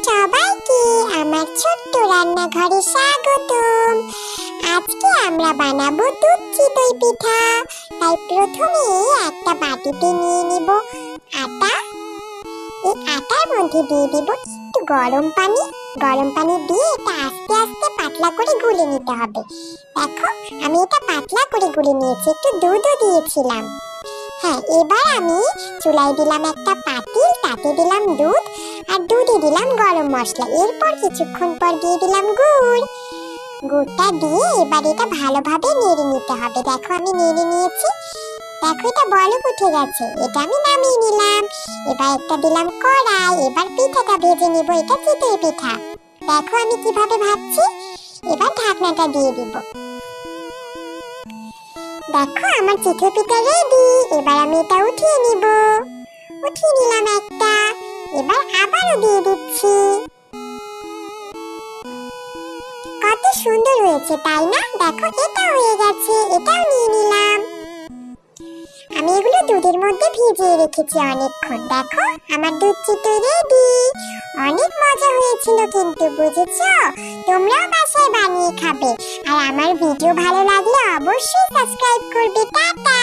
সবাইকে আমার ছোট্ট রান্নাঘরে স্বাগতম। আজকে আমরা বানাবো দুধ চিতই পিঠা। তাই প্রথমে একটা বাটিতে নিয়ে নিব আটা। এই আটার মধ্যে দিয়ে দিব একটু গরম পানি। গরম পানি দিয়ে এটা আস্তে আস্তে পাতলা করে গুলে নিতে হবে। দেখো আমি এটা পাতলা করে গুলে নিয়েছি, একটু দুধও দিয়েছিলাম। হ্যাঁ, এবার আমি চুলায় দিলাম একটা পাতিল, তাতে দিলাম দুধ আর দুধে দিলাম গরম মশলা। এরপর কিছুক্ষণ পর দিয়ে দিলাম গুড়। গুড়টা দিয়ে এবার এটা ভালোভাবে নেড়ে নিতে হবে। দেখো আমি নেড়ে নিয়েছি, দেখো এটা বলক উঠে গেছে, এটা আমি নামিয়ে নিলাম। এবার একটা দিলাম কড়াই, এবার পিঠাটা ভেজে নিব। এটা চিতই পিঠা, দেখো আমি কিভাবে ভাজছি। এবার ঢাকনাটা দিয়ে দিব। দেখো আমার চিতই পিঠা রেডি। এবার আমি এটা উঠিয়ে নিব। উঠিয়ে নিলাম একটা, এবার আবারও দিয়ে দিচ্ছি। কত সুন্দর হয়েছে তাই না? দেখো এটা হয়ে গেছে, এটাও নিয়ে নিলাম। আমি এগুলো দুধের মধ্যে ভিজিয়ে রেখেছি অনেকক্ষণ। দেখো আমার দুধ চিতই রেডি। অনেক মজা হয়েছিল কিন্তু, বুঝেছো? তোমরাও বাসায় বানিয়ে খাবে। আর আমার ভিডিও ভালো লাগলে অবশ্যই সাবস্ক্রাইব করবে। টাটা।